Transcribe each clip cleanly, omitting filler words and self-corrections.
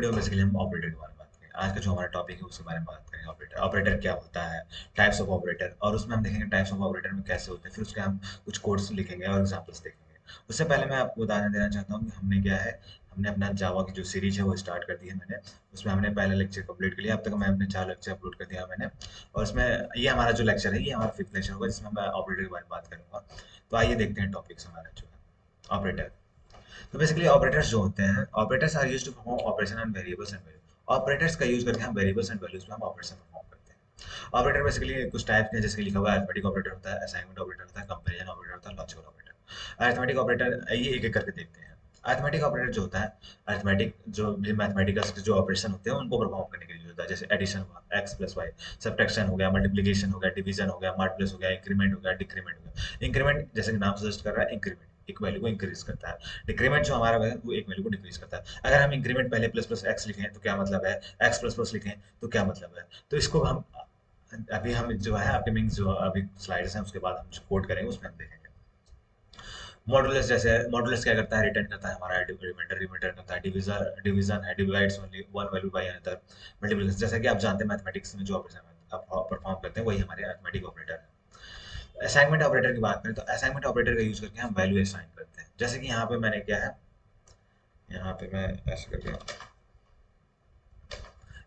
Video में basically हम operator के बारे में बात करेंगे। आज का जो हमारा टॉपिक है उसके बारे में बात करेंगे। ऑपरेटर ऑपरेटर क्या होता है, टाइप्स ऑफ ऑपरेटर, और उसमें हम देखेंगे टाइप्स ऑफ ऑपरेटर में कैसे होते हैं। फिर उसके हम कुछ कोड्स लिखेंगे और एग्जांपल्स देखेंगे। उससे पहले मैं आपको उदाहरण देना चाहता हूँ कि हमने क्या है, हमने अपना जावा की जो सीरीज है वो स्टार्ट कर दी है मैंने। उसमें हमने पहले लेक्चर कंप्लीट कर लिया। अब तक मैं अपने 4 लेक्चर अपलोड कर दिया मैंने। और उसमें ये हमारा जो लेक्चर है ये हमारा 5th लेक्चर होगा जिसमें मैं ऑपरेटर के बारे में बात करूंगा। तो आइए देखते हैं टॉपिक्स हमारा जो है ऑपरेटर। तो बेसिकली ऑपरेटर्स जो होते हैं, operators are used to perform operation on variables and value. Operators का यूज करके हम वेरिएबल्स एंड वैल्यूज पे हम ऑपरेशन परफॉर्म करते हैं। ऑपरेटर बेसिकली कुछ टाइप के हैं, जैसे कि लिखा हुआ है अरिथमेटिक ऑपरेटर होता है, असाइनमेंट ऑपरेटर होता है, कंपैरिजन ऑपरेटर होता है, लॉजिकल ऑपरेटर। अरिथमेटिक ऑपरेटर ये एक एक करके देखते हैं। अरिथमेटिक ऑपरेटर जो होता है, अरिथमेटिक जो भी मैथमेटिकल जो ऑपरेशन होते हैं उनको परफॉर्म करने के लिए होता है। जैसे एडिशन हुआ एक्स प्लस वाई, सब्ट्रैक्शन हो गया, मल्टीप्लिकेशन हो गया, डिवीजन हो गया, मॉड हो गया, इंक्रीमेंट हो गया, डिक्रीमेंट हो गया। इंक्रीमेंट जैसे कि नाम सजेस्ट कर रहा है, इंक्रीमेंट एक वैल्यू को इंक्रीज करता है। डिक्रीमेंट जो हमारा है वो एक वैल्यू को डिक्रीज करता है। अगर हम इंक्रीमेंट पहले प्लस प्लस एक्स लिखें तो क्या मतलब है, एक्स प्लस प्लस लिखें तो क्या मतलब है। तो इसको हम अभी हम जो है अपकमिंग जो अभी स्लाइड्स हैं उसके बाद हम जो कोड करेंगे उसमें हम देखेंगे। मॉडुलस जैसे मॉडुलस क्या करता है, रिटर्न करता है हमारा रिमाइंडर, रिमाइंडर करता है। डिवीजन डिवीजन है, divides only one value by another. Multiplication जैसा कि आप जानते हैं मैथमेटिक्स में जो ऑपरेशन आप परफॉर्म करते हैं वही हमारे अरिथमेटिक ऑपरेटर है। असाइनमेंट ऑपरेटर की बात करें तो असाइनमेंट ऑपरेटर का यूज करके हम वैल्यू असाइन करते हैं। जैसे कि यहाँ पे मैंने क्या है, यहाँ पे मैं ऐसे करके,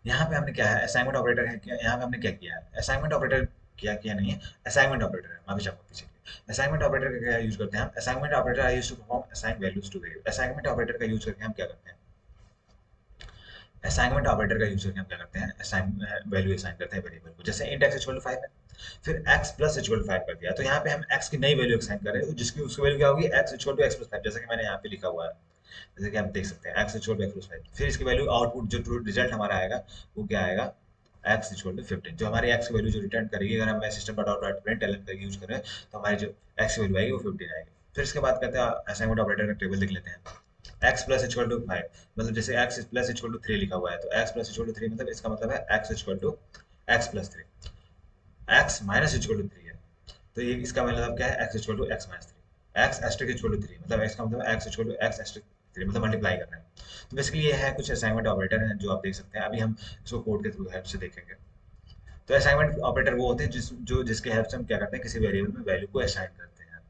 यहाँ पे हमने क्या है, असाइनमेंट ऑपरेटर है क्या, यहाँ पे हमने क्या किया है, असाइनमेंट ऑपरेटर क्या किया नहीं है, असाइनमेंट ऑपरेटर है। माफी चाहूंगा पीछे। असाइनमेंट ऑपरेटर का क्या यूज करते हैं हम, assignment operator I use to perform assign values to variable. Assignment operator का यूज करके हम क्या करते हैं, असाइनमेंट ऑपरेटर का यूज करके हम क्या करते हैं, असाइन वैल्यू असाइन करते हैं वेरिएबल को। जैसे इंट एक्स इक्वल टू 5 है, फिर x प्लस इक्वल टू 5 कर दिया, तो यहाँ पे हम x की नई वैल्यू असाइन कर रहे हैं जिसकी उसकी वैल्यू क्या होगी, x equal to x plus 5, जैसे कि मैंने यहाँ पे लिखा हुआ है। जैसे कि आप देख सकते हैं x equal to x plus 5। फिर इसकी वैल्यू आउटपुट जो ट्रू रिजल्ट हमारा आएगा वो क्या आएगा, x इक्वल टू 15। जो हमारी x की वैल्यू जो रिटर्न करेगी, अगर हम system dot out dot println का यूज करें तो हमारी जो x की वैल्यू आएगी वो 15 आएगी। फिर इसके बाद कहते हैं असाइनमेंट ऑपरेटर का टेबल लिख लेते हैं। x प्लस इक्वल टू 5, मतलब जैसे x प्लस इक्वल टू 3 लिखा हुआ है तो x प्लस इक्वल टू 3 मतलब इसका मतलब है x equal to x plus 3। x minus equal to 3 है, तो ये इसका मतलब क्या है, x equal to x minus 3। x asterisk equal to 3 मतलब x का मतलब x equal to x asterisk 3 मतलब मल्टीप्लाई करना है। तो बेसिकली ये है कुछ असाइनमेंट ऑपरेटर हैं जो आप देख सकते हैं। अभी हम इसको कोड के थ्रू हेल्प से देखेंगे। तो असाइनमेंट ऑपरेटर वो होते हैं जिसके हेल्प से हम क्या करते हैं, किसी वेरिएबल में वैल्यू को असाइन करते हैं।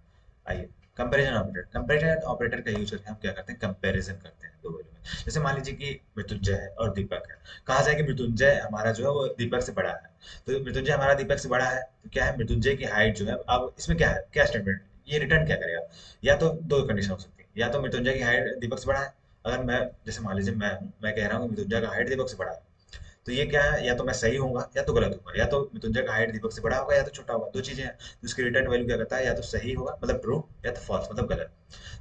आइए, कंपैरिजन ऑपरेटर, कंपैरिजन ऑपरेटर का यूज करके हम क्या करते हैं, कंपैरिजन करते हैं दो वैल्यू में। जैसे मान लीजिए कि मृत्युंजय है और दीपक है। कहा जाए कि मृत्युंजय हमारा जो है वो दीपक से बड़ा है। तो मृत्युंजय हमारा दीपक से बड़ा है तो क्या है, मृत्युंजय की हाइट जो है, अब इसमें क्या है, क्या स्टेटमेंट, ये रिटर्न क्या करेगा। या तो दो कंडीशन हो सकती है, या तो मृत्युंजय की हाइट दीपक से बड़ा है। अगर मैं, जैसे मान लीजिए मैं हूँ, मैं कह रहा हूँ कि मृत्युंजय का हाइट दीपक से बड़ा है, तो ये क्या है, या तो मैं सही होऊंगा या तो गलत होगा। या तो मृत्युंजय का हाइट दीपक से बड़ा होगा या तो छोटा होगा, दो चीजें हैं। तो इसकी रिटर्न वैल्यू क्या करता है, या तो सही होगा मतलब ट्रू, या तो फॉल्स मतलब गलत।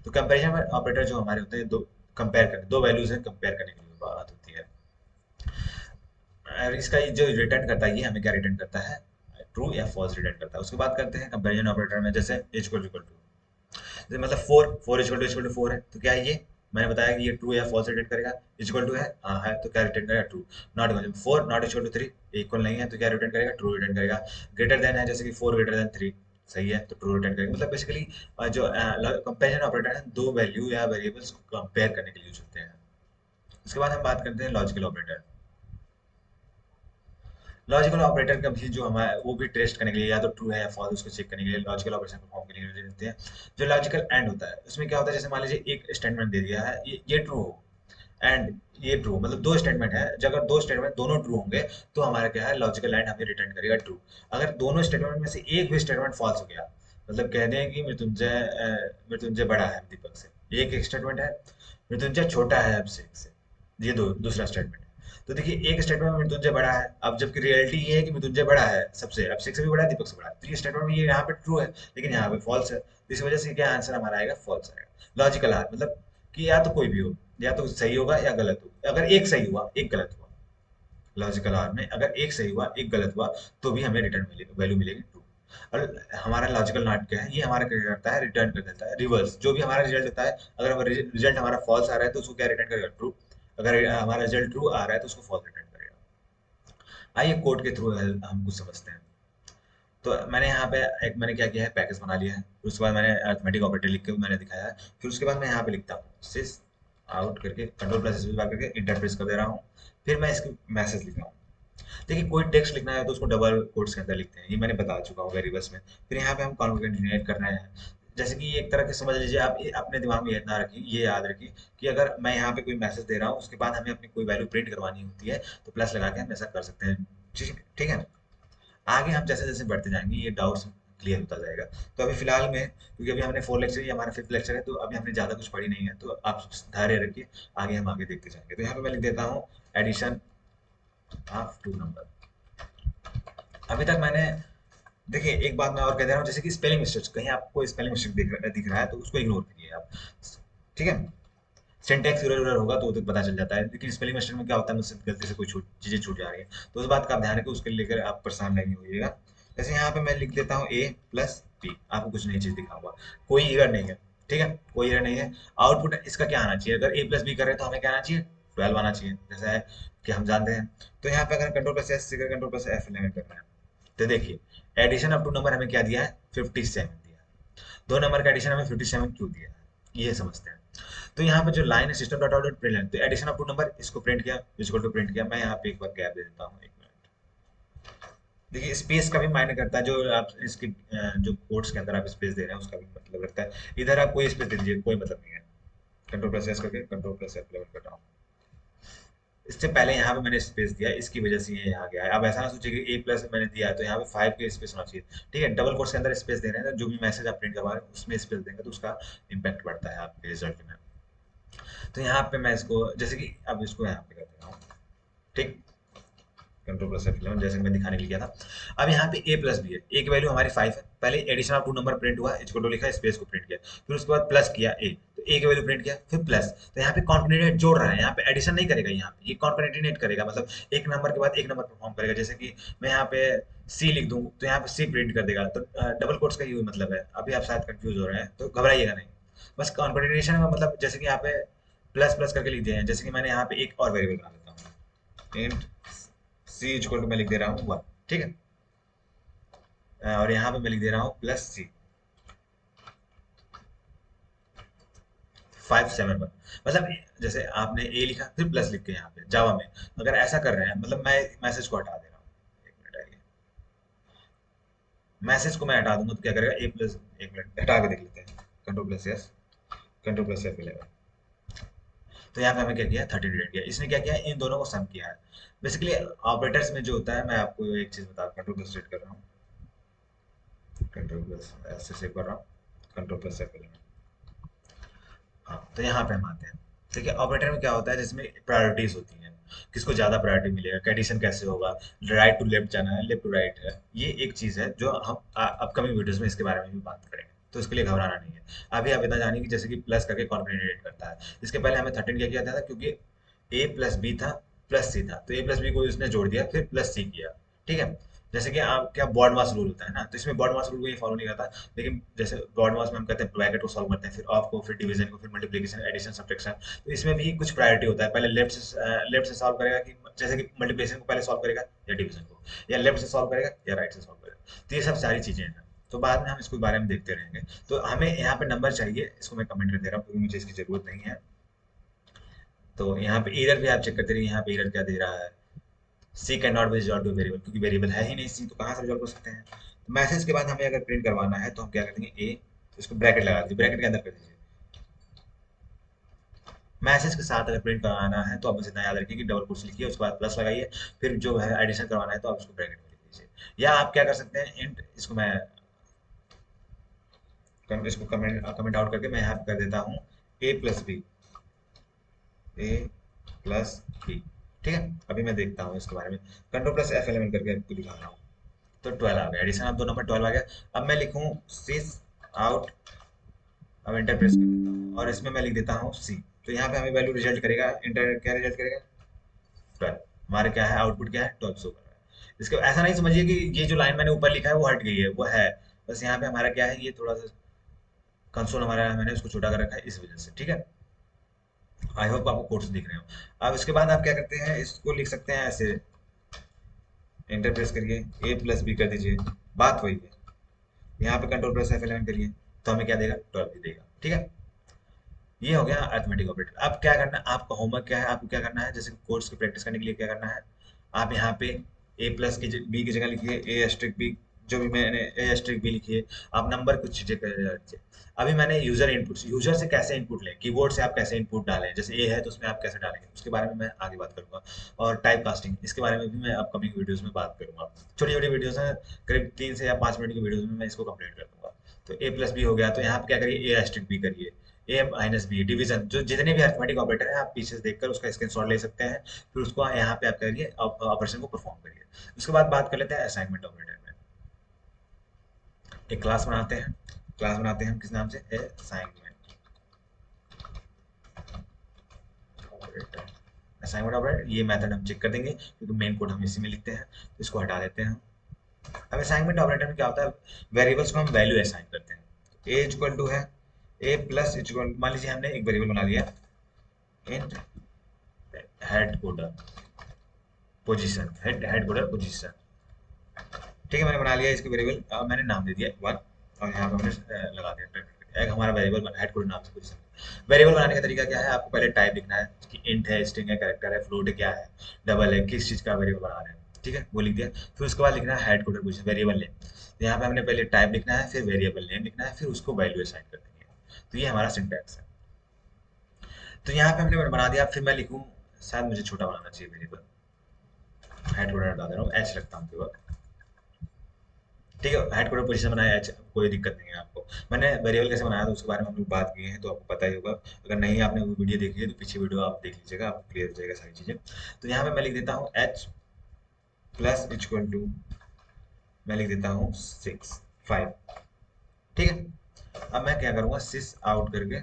तो कंपैरिजन ऑपरेटर जो हमारे होते हैं, दो कंपेयर करने, दो वैल्यूज है कंपेयर करने के लिए बात होती है। और इसका ये जो रिटर्न करता है, ये हमें क्या रिटर्न करता है, ट्रू या फॉल्स रिटर्न करता है। उसके बाद करते हैं कंपैरिजन ऑपरेटर में, जैसे इक्वल इक्वल टू, जैसे मतलब फोर इक्वल टू फोर है तो क्या है ये, मैंने बताया कि ये ट्रू या फॉल्स रिटर्न करेगा। इक्वल टू है, हाँ है, तो क्या रिटर्न करेगा, true. Not equal, four not equal to three, equal नहीं है तो क्या रिटर्न करेगा, ट्रू रिटर्न करेगा। ग्रेटर देन है, जैसे कि फोर ग्रेटर देन थ्री, सही है तो ट्रू रिटर्न करेगा। मतलब बेसिकली जो कंपेरिजन ऑपरेटर है, दो वैल्यू या वेरिएबल्स को कंपेयर करने के लिए यूज होते हैं। उसके बाद हम बात करते हैं लॉजिकल ऑपरेटर। लॉजिकल ऑपरेटर का भी जो हमारा वो भी टेस्ट करने के लिए, या तो ट्रू है या फॉल्स उसको चेक करने के लिए लॉजिकल ऑपरेशन परफॉर्म करने के लिए देते हैं। जो लॉजिकल एंड होता है उसमें क्या होता है, जैसे मान लीजिए एक स्टेटमेंट दे दिया है, ये ट्रू हो एंड ये ट्रू, मतलब दो स्टेटमेंट है, अगर दो स्टेटमेंट दोनों ट्रू होंगे तो हमारा क्या है, लॉजिकल एंड हमें रिटर्न करेगा ट्रू। अगर दोनों स्टेटमेंट में से एक भी स्टेटमेंट फॉल्स हो गया, मतलब कह दें कि मृत्युंजय बड़ा है दीपक से, एक स्टेटमेंट है। मृत्युंजय छोटा है अभिषेक से, ये दो दूसरा स्टेटमेंट है। तो देखिए एक स्टेटमेंट में मृत्युंजय बड़ा है, अब जबकि रियलिटी ये है कि मृत्युंजय बड़ा है सबसे, अभिषेक से भी बड़ा है, दीपक से बड़ा है, तो ये स्टेटमेंट में ये यहाँ पे ट्रू है लेकिन यहाँ पे फॉल्स है, तो इस वजह से क्या आंसर हमारा आएगा, फॉल्स आएगा। लॉजिकल आर मतलब कि या तो कोई भी हो, या तो सही होगा या गलत होगा। अगर एक सही हुआ एक गलत हुआ, लॉजिकल आर में अगर एक सही हुआ एक गलत हुआ तो भी हमें रिटर्न वैल्यू मिलेगी ट्रू। और हमारा लॉजिकल नॉट क्या है, ये हमारा क्या करता है, रिटर्न कर देता है रिवर्स। जो भी हमारा रिजल्ट होता है, अगर हमारा रिजल्ट हमारा फॉल्स आ रहा है तो उसको क्या रिटर्न करेगा, ट्रू। अगर हमारा रिजल्ट ट्रू आ रहा है तो उसको फॉल्स रिटर्न करेगा। आइए कोड के थ्रू हम कुछ समझते हैं। तो मैंने यहाँ पे एक, मैंने क्या किया है, पैकेज बना लिया है। उसके बाद मैंने अरिथमेटिक ऑपरेटर लिख के मैंने दिखाया है। फिर उसके बाद मैं यहाँ पे लिखता हूँ सिस आउट करके कंट्रोल प्लस स्पेस बार करके इंटर प्रेस कर दे रहा हूँ। फिर मैं इसकी मैसेज लिख रहा हूँ। देखिए कोई टेक्स्ट लिखना है तो उसको डबल कोट्स के अंदर लिखते हैं, ये मैंने बता चुका हूँ वेरिएबल्स में। फिर यहाँ पे हम कॉन्केटेनेट कर रहे हैं। जैसे कि एक तरह के समझ लीजिए आप, ये अपने दिमाग में इतना रखिए, ये याद रखिए कि अगर मैं यहाँ पे कोई मैसेज दे रहा हूँ उसके बाद हमें अपनी कोई वैल्यू प्रिंट करवानी होती है तो प्लस लगा के हम ऐसा कर सकते हैं। ठीक ठीक है। आगे हम जैसे जैसे बढ़ते जाएंगे ये डाउट्स क्लियर होता जाएगा। तो अभी फिलहाल में, क्योंकि अभी हमने 4 लेक्चर, ये हमारा 5th लेक्चर है, तो अभी हमने ज़्यादा कुछ पढ़ी नहीं है, तो आप धैर्य रखिए, आगे हम आगे देखते जाएंगे। तो यहाँ पे मैं लिख देता हूँ एडिशन ऑफ 2 नंबर। अभी तक मैंने, देखिए एक बात मैं और कह दे रहा हूँ, जैसे कि स्पेलिंग मिस्टेक, कहीं आपको स्पेलिंग मिस्टेक दिख रहा है तो उसको इग्नोर करिए आप। ठीक है। सिंटैक्स इरर उरर होगा तो पता चल जाता है, लेकिन स्पेलिंग मिस्टेक में क्या होता है, मुझसे गलती से कोई चीजें छूट जा रही है, तो उस बात का आप ध्यान रखें, उसके लेकर आप परेशान नहीं होइएगा। जैसे यहाँ पे मैं लिख देता हूँ ए प्लस बी, आपको कुछ नई चीज दिखाऊंगा, कोई इरर नहीं है। ठीक है, कोई इरर नहीं है। आउटपुट इसका क्या आना चाहिए, अगर ए प्लस बी कर रहे हैं तो हमें क्या आना चाहिए, 12 आना चाहिए, जैसा है कि हम जानते हैं। तो यहाँ पे अगर control plus S control plus F11 कर रहे हैं, तो देखिए एडिशन ऑफ 2 नंबर हमें क्या दिया है, 57 दिया है। 2 नंबर का एडिशन हमें 57 क्यों दिया है, ये समझते हैं। तो यहाँ पे जो लाइन है system dot out dot print, तो एडिशन ऑफ 2 नंबर इसको प्रिंट किया, इक्वल टू प्रिंट किया। मैं यहाँ पे एक बार गैप दे देता हूँ, 1 मिनट। देखिए स्पेस का भी मायने करता है, जो आप इसके जो कोड्स के अंदर आप स्पेस दे रहे हैं उसका भी मतलब रखता है। इधर आप कोई स्पेस दे दीजिए, कोई मतलब नहीं है। कंट्रोल प्लस एस करके कंट्रोल प्लस F11 कर रहा हूँ। इससे पहले यहाँ पे मैंने स्पेस दिया, इसकी वजह से ये यहाँ गया है। अब ऐसा ना सोचिए कि ए प्लस मैंने दिया है तो यहाँ पे 5 के स्पेस होना चाहिए। ठीक है, डबल कोट्स के अंदर स्पेस दे रहे हैं तो जो भी मैसेज आप प्रिंट करवा रहे हैं उसमें स्पेस देंगे तो उसका इम्पैक्ट बढ़ता है आपके रिजल्ट में। तो यहाँ पे मैं इसको, जैसे कि अब इसको यहाँ पे कर दे रहा हूँ। ठीक, कंट्रोल प्लस F11 जैसे कि मैं दिखाने के लिए किया था। अब यहाँ पे ए प्लस बी है, ए की वैल्यू हमारी 5 है, पहले एडिशन ऑफ 2 नंबर प्रिंट हुआ, इसको तो लिखा, स्पेस को प्रिंट किया, फिर उसके बाद प्लस किया ए, तो ए की वैल्यू प्रिंट किया, फिर प्लस। तो यहाँ पे कॉन्केटेनेट जोड़ रहा है, यहाँ पे एडिशन नहीं करेगा, यहाँ पे ये कॉन्केटेनेट करेगा, मतलब एक नंबर के बाद एक नंबर परफॉर्म करेगा। जैसे कि मैं यहाँ पे सी लिख दूँ तो यहाँ पे सी प्रिंट कर देगा, तो डबल कोट्स का ही मतलब है। अभी आप शायद कंफ्यूज हो रहे हैं तो घबराइएगा नहीं, बस कॉन्केटेनेशन का मतलब जैसे कि यहाँ पे प्लस प्लस करके लिख दिए हैं। जैसे कि मैंने यहाँ पे एक और वेरिएबल बना देता हूँ, इंट सी इक्वल टू मैं लिख दे रहा हूँ 1। ठीक है, और यहाँ पे मैं लिख दे रहा हूँ प्लस सी 571। मतलब जैसे आपने ए लिखा फिर प्लस लिख के यहाँ पे जावा में अगर ऐसा कर रहे हैं, मतलब मैं मैसेज को हटा दे रहा हूँ, 1 मिनट आइए, मैसेज को मैं हटा दूंगा तो क्या करेगा ए प्लस, 1 मिनट हटा के देख लेते हैं, control plus S control plus F11। तो यहाँ पे हमें क्या किया, 30 डिवाइड किया, इसने क्या किया, इन दोनों को सम किया है। बेसिकली ऑपरेटर्स में जो होता है, मैं आपको एक चीज बता, कंट्रोल प्लस सेट कर रहा हूँ, कंट्रोल प्लस ऐसे सेव कर रहा हूँ, कंट्रोल प्लस F11। हाँ, तो यहाँ पे हम आते हैं। देखिए ऑपरेटर में क्या होता है, जिसमें प्रायोरिटीज होती हैं, किसको ज्यादा प्रायोरिटी मिलेगा, कंडीशन कैसे होगा, राइट टू लेफ्ट जाना है, लेफ्ट टू राइट है, ये एक चीज है जो हम अपकमिंग वीडियोस में इसके बारे में भी बात करेंगे, तो इसके लिए घबराना नहीं है। अभी आप इतना जानिए कि जैसे कि प्लस करके कॉन्केटेनेट करता है, इसके पहले हमें 13 क्या किया था, क्योंकि ए प्लस बी था प्लस सी था, तो ए प्लस बी को उसने जोड़ दिया फिर प्लस सी किया। ठीक है, जैसे कि आप क्या बॉड मास रूल होता है ना, तो इसमें बॉड मास रूल को ये फॉलो नहीं करता, लेकिन जैसे बॉड मास में हम कहते हैं ब्रैकेट को सॉल्व करते हैं, फिर ऑफ को, फिर डिवीजन को, फिर मल्टीप्लिकेशन, एडिशन, सब्ट्रैक्शन, तो इसमें भी कुछ प्रायोरिटी होता है, पहले लेफ्ट से सॉल्व करेगा, कि जैसे कि मल्टीप्लिकेशन को पहले सॉल्व करेगा या डिवीजन को, या लेफ्ट से सॉल्व करेगा या राइट से सॉल्व करेगा, तो ये सब सारी चीजें हैं। तो बाद में हम इसको बारे में देखते रहेंगे। तो हमें यहाँ पे नंबर चाहिए, इसको मैं कमेंट कर दे रहा हूँ क्योंकि मुझे इसकी जरूरत नहीं है। तो यहाँ पे एरर भी आप चेक करते रहिए, यहाँ पे एरर क्या दे रहा है, C can not be resolve to variable, क्योंकि वेरिएबल है ही नहीं सी, तो कहाँ से रिजॉल्व कर सकते हैं। तो मैसेज के बाद हमें अगर प्रिंट करवाना है तो हम क्या कर देंगे, ए, इसको ब्रैकेट लगा दीजिए, ब्रैकेट के अंदर कर दीजिए। मैसेज के साथ अगर प्रिंट करवाना है तो आप बस इतना याद रखिए कि डबल कोट्स लिखिए, उसके बाद प्लस लगाइए, फिर जो है एडिशन करवाना है तो आप उसको ब्रैकेट में लिख दीजिए। या आप क्या कर सकते हैं, इंट, इसको मैं इसको कमेंट कमेंट आउट करके मैं यहाँ पे कर देता हूँ ए प्लस बी, ए प्लस बी। ठीक है, अभी मैं देखता हूँ इसके बारे में, कंट्रोल प्लस F11 करके आपको दिखा रहा हूँ। तो 12 आ गया, एडिशन ऑफ 2 नंबर 12 आ गया। अब मैं लिखूँ सिस आउट, अब इंटर प्रेस कर देता हूँ और इसमें मैं लिख देता हूँ सी, तो यहाँ पे हमें वैल्यू रिजल्ट करेगा, इंटर क्या रिजल्ट करेगा, 12। हमारे क्या है, आउटपुट क्या है, 12 शो कर रहा है। इसके ऐसा नहीं समझिए कि ये जो लाइन मैंने ऊपर लिखा है वो हट गई है, वो है, बस यहाँ पे हमारा क्या है, ये थोड़ा सा कंसोल हमारा मैंने उसको छोटा कर रखा है इस वजह से। ठीक है, आई होप आपको कोड्स दिख रहे हो। अब इसके बाद आप क्या करते हैं, इसको लिख सकते हैं ऐसे, इंटर प्रेस करिए, ए प्लस बी कर दीजिए, बात वही है। यहाँ पे कंट्रोल प्लस F11 करिए तो हमें क्या देगा, 12 ही देगा। ठीक है, 12 आ गया, एडिशन ऑफ 2 नंबर 12 आ गया। अब मैं लिखूँ 6 आउट, अब इंटर प्रेस करिए, ए प्लस बी, ए प्लस बी, ए प्लस बी कर दीजिए, बात वही है। यहाँ पे कंट्रोल प्लस F11 करिए तो हमें क्या देगा, 12 ही देगा। ठीक है, ये हो गया अरिथमेटिक ऑपरेटर। अब क्या करना, आपका होमवर्क क्या है, आपको क्या करना है, जैसे कोर्स की प्रैक्टिस करने के लिए क्या करना है, आप यहाँ पे ए प्लस की बी की जगह लिखिए ए एस्ट्रिक बी, जो भी मैंने ए एस्ट्रिक बी लिखिए, आप नंबर कुछ चीजें कर रखिए। अभी मैंने यूजर इनपुट, यूजर से कैसे इनपुट लें, कीबोर्ड से आप कैसे इनपुट डालें, जैसे ए है तो उसमें आप कैसे डालेंगे, उसके बारे में मैं आगे बात करूंगा। और टाइप कास्टिंग, इसके बारे में भी मैं अपकमिंग वीडियोस में बात करूंगा। छोटी छोटी वीडियोस हैं, करीब 3 से या 5 मिनट की वीडियोस में मैं इसको कंप्लीट कर दूंगा। तो ए प्लस बी हो गया, तो यहाँ पे क्या करिए, ए एस्ट्रिक बी करिए, ए माइनस बी डिवीजन, जो जितने भी अरिथमेटिक ऑपरेटर हैं आप पीछे से देखकर उसका स्क्रीनशॉट ले सकते हैं, फिर उसको यहाँ पे आप करिए, ऑपरेशन को परफॉर्म करिए। उसके बाद बात कर लेते हैं असाइनमेंट ऑपरेटर में। एक क्लास बनाते हैं, क्लास बनाते हैं हम किस नाम से, असाइनमेंट ऑपरेटर। असाइनमेंट ऑपरेटर ये मेथड हम चेक कर देंगे क्योंकि मेन कोड हम इसी में लिखते हैं, तो इसको हटा देते हैं। अब असाइनमेंट ऑपरेटर में क्या होता है, वेरिएबल्स को हम वैल्यू असाइन करते हैं। ए इक्वल टू है ए प्लस इक्वल, मान लीजिए हमने एक वेरिएबल बना लिया int head coder position, head head coder position. ठीक है, मैंने बना लिया इसके वेरिएबल, अब मैंने नाम दे दिया वन, और यहाँ पे हमने लगा दिया एक हमारा वेरिएबल बना हेड कोडर नाम से पोजीशन। वेरिएबल बनाने का तरीका क्या है, आपको पहले टाइप लिखना है कि इंट है, स्ट्रिंग है, कैरेक्टर है, फ्लोट है, क्या है, डबल है, किस चीज का वेरिएबल बना रहे हैं। ठीक है, वो लिख दिया। फिर उसके बाद लिखना है head coder position variable name, तो यहाँ पे हमने पहले टाइप लिखना है, फिर वेरिएबल नेम लिखना है, फिर उसको वैल्यू असाइन कर देनी है। तो ये हमारा सिंटैक्स है। तो यहाँ पे हमने बना दिया, फिर मैं लिखूँ, शायद मुझे छोटा बनाना चाहिए वेरिएबल, हेड कोडर हटा दे रहा हूँ, एच रखता हूँ केवल। ठीक है, हेड कोडर पोजीशन बनाया एच, कोई दिक्कत नहीं है आपको। मैंने वेरिएबल कैसे बनाया था उसके बारे में हम लोग बात किए हैं, तो आपको पता ही होगा। अगर नहीं आपने वो वीडियो देखी है तो पीछे वीडियो आप देख लीजिएगा, आपको क्लियर हो जाएगा सारी चीजें। तो यहाँ पे मैं लिख देता हूँ एच प्लस इक्वल टू, मैं लिख देता हूँ 6 5। ठीक है, अब मैं क्या करूँगा, सिस आउट करके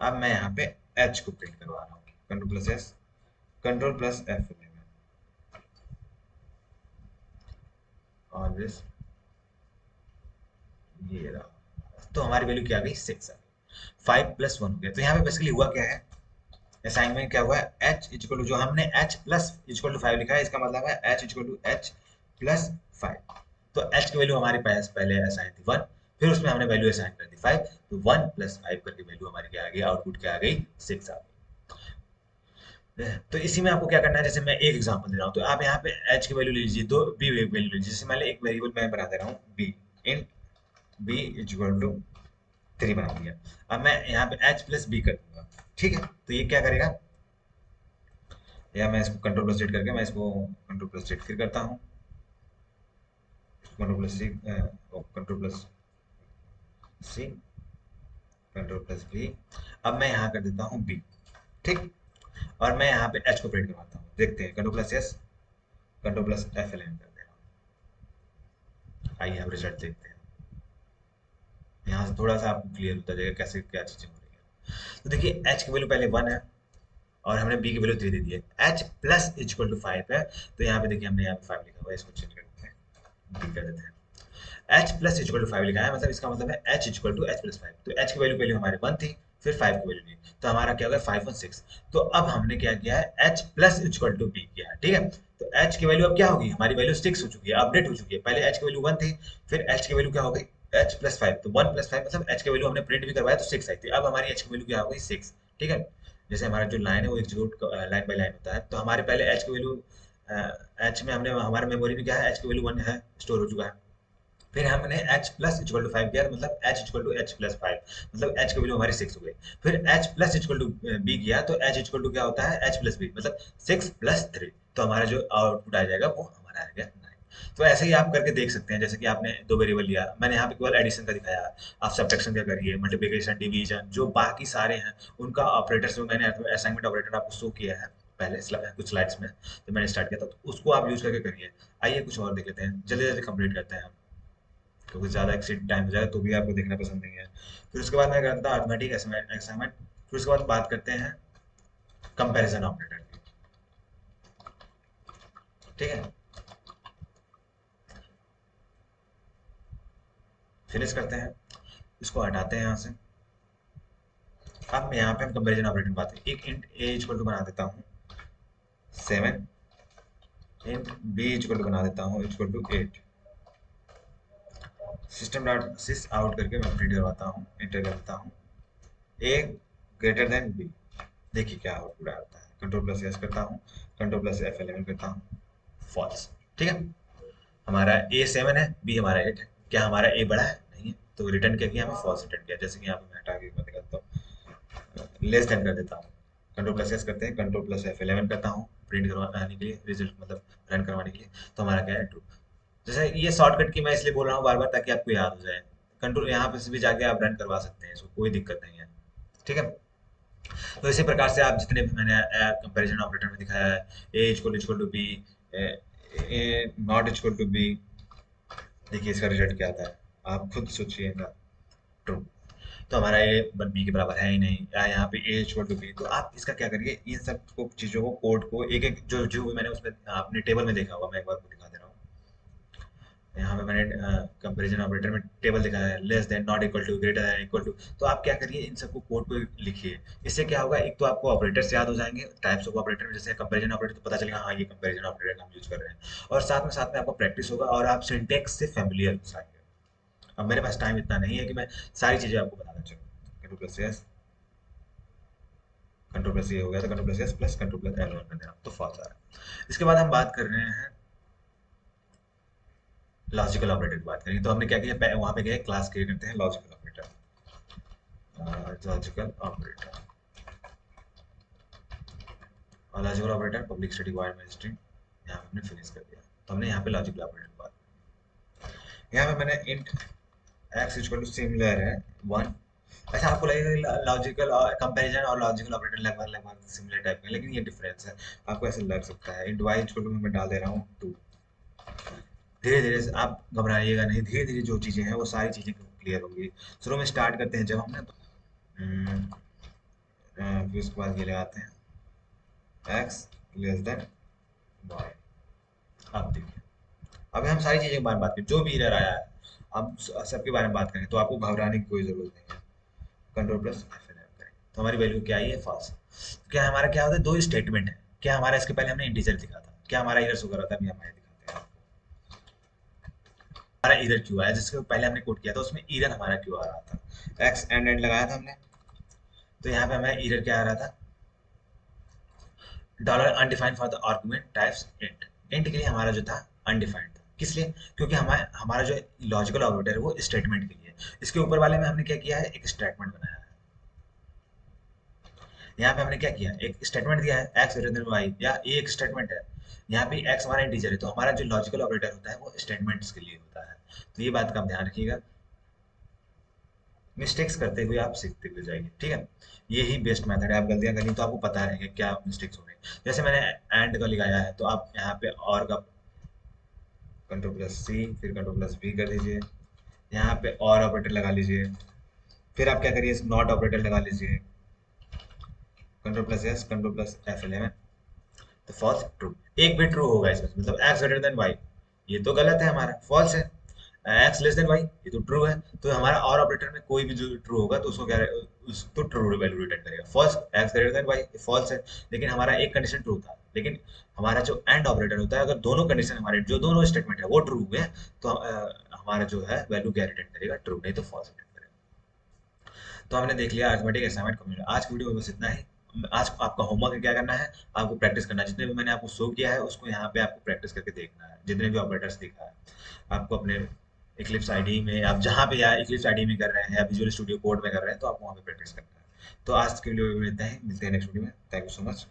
अब मैं यहाँ पे एच को प्रिंट करवा रहा हूँ, control plus S, control plus F, always ये रहा। तो हमारी वैल्यू क्या आ गई, 6 आ गई। 5 + 1 हो गया। तो यहाँ पे बेसिकली हुआ क्या है, असाइनमेंट क्या हुआ है, एच इक्वल टू, जो हमने एच प्लस इक्वल टू 5 लिखा है, इसका मतलब है H equal to H plus 5। तो एच की वैल्यू हमारे पास पहले असाइन थी 1, फिर उसमें हमने वैल्यू असाइन कर दी 5, तो 1 + 5 करके वैल्यू हमारी क्या आ गई, आउटपुट क्या आ गई, 6 आ गई। तो इसी में आपको क्या करना है, जैसे मैं एक एग्जांपल दे रहा हूँ, तो आप यहाँ पे एच की वैल्यू ले लीजिए, दो बी वैल्यू ले लीजिए। जैसे मैंने एक वेरिएबल मैं बना दे रहा हूँ बी, इन बी इक्वल टू 3 बना दिया। अब मैं यहाँ पे एच प्लस बी कर दूंगा। ठीक है, तो ये क्या करेगा, या मैं इसको कंट्रोल प्लस जेड करके मैं इसको कंट्रोल प्लस जेड फिर करता हूँ, कंट्रोल प्लस सी, कंट्रोल प्लस सी, कंट्रोल प्लस बी। अब मैं यहाँ कर देता हूँ बी। ठीक, और मैं यहाँ पे एच को प्रिंट करवाता हूँ, देखते हैं, control plus S, control plus F L N कर दे रहा हूँ। आइए हम रिजल्ट देखते हैं, यहाँ से थोड़ा सा आपको क्लियर होता जाएगा कैसे क्या चीजें हो रही है। तो देखिए एच की वैल्यू पहले 1 है, और हमने बी की वैल्यू 3 दे दी है, एच प्लस इक्वल टू 5 है, तो यहाँ पे देखिए हमने यहाँ पे 5 लिखा हुआ है, इसको चेंज कर देते हैं, बी कर देते हैं। एच प्लस इक्वल टू 5 लिखा है, मतलब इसका मतलब है H equal to H plus 5। तो एच की वैल्यू पहले हमारे 1 थी, फिर 5 की वैल्यू ली, तो हमारा क्या हो गया 5 और 6। तो अब हमने क्या किया है, H plus equal to B किया है। ठीक है, तो एच की वैल्यू अब क्या होगी, हमारी वैल्यू 6 हो चुकी है, अपडेट हो चुकी है। पहले एच की वैल्यू 1 थी, फिर एच की वैल्यू क्या हो गई, एच प्लस 5, तो 1 + 5 मतलब एच की वैल्यू हमने प्रिंट भी करवाया तो 6 आई थी। अब हमारी एच की वैल्यू क्या हो गई, 6। ठीक है, जैसे हमारा जो लाइन है वो एग्जीक्यूट लाइन बाय लाइन होता है, तो हमारे पहले एच की वैल्यू, एच में हमने हमारे मेमोरी में क्या है, एच की वैल्यू 1 है, स्टोर हो चुका है। फिर हमने h प्लस इक्वल टू 5 किया, मतलब h equal to h plus 5, मतलब h की वैल्यू हमारी 6 हो गई। फिर h plus equal to b किया, तो h इक्वल टू क्या होता है, h प्लस b, मतलब 6 + 3, तो हमारा जो आउटपुट आ जाएगा वो हमारा आ गया 9। तो ऐसे ही आप करके देख सकते हैं, जैसे कि आपने दो वेरिएबल लिया, मैंने यहाँ पे केवल एडिशन का दिखाया, आप सब्ट्रैक्शन क्या करिए, मल्टीप्लिकेशन, डिवीजन, जो बाकी सारे हैं उनका ऑपरेटर्स में मैंने असाइनमेंट ऑपरेटर आपको शो किया है पहले कुछ स्लाइड्स में, तो मैंने स्टार्ट किया था, तो उसको आप यूज करके करिए। आइए कुछ और देख लेते हैं, जल्दी जल्दी कंप्लीट करते हैं, क्योंकि ज़्यादा एक्सीड टाइम हो जाए तो भी आपको देखना पसंद नहीं है। फिर उसके बाद मैं करता था अर्थमेटिक असाइनमेंट, फिर उसके बाद बात करते हैं कंपैरिजन ऑपरेटर की। ठीक है, फिनिश करते हैं, इसको हटाते हैं यहाँ से। अब मैं यहाँ पे हम कंपैरिजन ऑपरेटर की बात करें, एक इंट ए इक्वल टू बना देता हूँ 7, इंट बी इक्वल टू बना देता हूँ equal to 8। System dot sys out करके मैं प्रिंट करवाता हूँ, इंटर करता हूँ ए ग्रेटर देन बी। देखिए क्या आउटपुट आता है। कंट्रोल प्लस एस करता हूँ, कंट्रोल प्लस F11 करता हूँ, फॉल्स। ठीक है, हमारा ए 7 है, बी हमारा 8 है। क्या हमारा ए बड़ा है? नहीं है, तो रिटर्न क्या किया? हमें फॉल्स रिटर्न किया। जैसे कि यहाँ पे मैं हटा के दिखाता हूँ, लेस देन कर देता हूँ। कंट्रोल प्लस एस करते हैं, कंट्रोल प्लस F11 करता हूँ प्रिंट करवाने के लिए, रिजल्ट मतलब रन करवाने के लिए। तो हमारा क्या है? ट्रू। जैसे ये शॉर्टकट की मैं इसलिए बोल रहा हूँ बार बार ताकि आपको याद हो जाए। कंट्रोल यहाँ पे से भी जाके आप रन करवा सकते हैं, इसको कोई दिक्कत नहीं है। ठीक है, तो इसी प्रकार से आप जितने भी मैंने कंपैरिजन ऑपरेटर में दिखाया है, A equal to B, A not equal to B, देखिए इसका रिजल्ट क्या आता है, आप खुद सोचिएगा। ट्रू। तो हमारा ए बी के बराबर है ही नहीं, या यहाँ पे ए इक्वल टू बी। तो आप इसका क्या करिए, इन सब को चीज़ों को कोड को एक एक जो जो भी मैंने उसमें आपने टेबल में देखा होगा, मैं एक बार को दिखा दे रहा हूँ। यहाँ पे मैंने कंपैरिजन ऑपरेटर में टेबल दिखाया है, less than, not equal to, greater than, equal to. तो आप क्या करिए, इन सबको कोड को लिखिए। इससे क्या होगा, एक तो आपको ऑपरेटर्स याद हो जाएंगे, टाइप्स ऑफ ऑपरेटर में जैसे कंपैरिजन ऑपरेटर, तो पता चलेगा हाँ ये कंपैरिजन ऑपरेटर हम यूज कर रहे हैं। और साथ में आपको प्रैक्टिस होगा और आप सिंटेक्स से फेमिलियर हो जाएंगे। अब मेरे पास टाइम इतना नहीं है कि मैं सारी चीजें आपको बताना चाहूँ। Control plus S, control plus ये हो गया, तो control plus S plus control plus L कर देना, तो फॉल्स आ रहा है। इसके बाद हम बात कर रहे हैं लॉजिकल ऑपरेटर की। बात करेंगे तो हमने क्या किया, वहां पे गए क्लास क्रिएट करते हैं लॉजिकल ऑपरेटर, लॉजिकल ऑपरेटर। और logical operator public static void में स्ट्रिंग, यहाँ पे हमने फिनिश कर दिया। तो हमने यहाँ पे लॉजिकल ऑपरेटर की बात, यहाँ पे मैंने int x equal to similar है 1। अच्छा, आपको लगेगा लॉजिकल कंपैरिजन और लॉजिकल ऑपरेटर लगभग लगभग सिमिलर टाइप के, लेकिन ये डिफरेंस है। आपको ऐसे लग सकता है। इंट वाई इक्वल टू मैं डाल दे रहा हूँ 2। धीरे धीरे से आप घबराइएगा नहीं, धीरे धीरे जो चीज़ें हैं वो सारी चीज़ें क्लियर होंगी। शुरू में स्टार्ट करते हैं जब हमने फिर उसके बाद ये लगाते हैं एक्स लेस देन वाई। अब देखिए, अभी हम सारी चीज़ों के बारे में बात करें, जो भी एरर आया है हम सबके बारे में बात करें, तो आपको घबराने की कोई ज़रूरत नहीं है। कंट्रोल प्लस F11 करें तो हमारी वैल्यू क्या आई है? फॉल्स। क्या हमारा क्या होता है, दो स्टेटमेंट है। क्या हमारा इसके पहले हमने इंटीजर लिखा था, क्या हमारा एरर शो कर रहा था? अभी हमारे दिखाते हैं हमारा एरर क्यों आया। जिसके पहले हमने कोड किया था उसमें एरर हमारा क्यों आ रहा था, एक्स एंड एंड लगाया था हमने। तो यहाँ पे हमें एरर क्या आ रहा था, dollar undefined for the argument types int. Int के लिए हमारा जो था अनडिफाइंड था, किस लिए? क्योंकि हमारा हमारा जो लॉजिकल ऑपरेटर है वो स्टेटमेंट के लिए। इसके ऊपर वाले में हमने क्या किया है, एक स्टेटमेंट बनाया है। यहाँ पे हमने क्या किया, एक स्टेटमेंट दिया है एक्स ग्रेटर देन वाई, या ये एक स्टेटमेंट है। यहाँ पे एक्स हमारा इंटीजर है, तो हमारा जो लॉजिकल ऑपरेटर होता है वो स्टेटमेंट्स के लिए होता है। तो ये बात का आप ध्यान रखिएगा, मिस्टेक्स करते हुए आप सीखते हुए जाइए। ठीक है, यही बेस्ट मेथड है। आप गलतियां करें तो आपको पता रहेगा क्या मिस्टेक्स हो रही है। जैसे मैंने एंड का लगाया है, तो आप यहाँ पे और का कंट्रोल प्लस सी फिर कंट्रोल प्लस वी कर दीजिए, यहाँ पे और ऑपरेटर लगा लीजिए। फिर आप क्या करिए, नॉट ऑपरेटर लगा लीजिए, control plus S control plus F11, तो फॉल्स ट्रू। एक भी ट्रू होगा इसमें, मतलब एक्स ग्रेटर देन वाई, ये तो गलत है, हमारा फॉल्स है। एक्स लेस देन वाई, ये तो ट्रू है। तो हमारा और ऑपरेटर में कोई भी जो ट्रू होगा तो उसको क्या, उसको ट्रू वैल्यू रिटर्न करेगा। False, x greater than y, false है। लेकिन हमारा एक कंडीशन ट्रू था, लेकिन हमारा जो एंड ऑपरेटर होता है, अगर दोनों कंडीशन हमारे जो दोनों स्टेटमेंट है वो ट्रू हुए, तो हमारा जो है वैल्यू क्या रिटर्न करेगा, ट्रू, नहीं तो फॉल्स रिटर्न करेगा। तो हमने देख लिया अरिथमेटिक असाइनमेंट कंप्लीट। आज की वीडियो में बस इतना ही। आज आपका होमवर्क क्या करना है, आपको प्रैक्टिस करना है। जितने भी मैंने आपको शो किया है उसको यहाँ पे आपको प्रैक्टिस करके देखना है। जितने भी ऑपरेटर्स दिखा है आपको अपने इक्लिप्स आईडी में, आप जहाँ पे या इक्लिप्स आईडी में कर रहे हैं या विजुअल स्टूडियो कोड में कर रहे हैं, तो आपको वहाँ पे प्रैक्टिस करना है। तो आज की वीडियो में इतना ही, मिलते हैं नेक्स्ट वीडियो में। Thank you so much.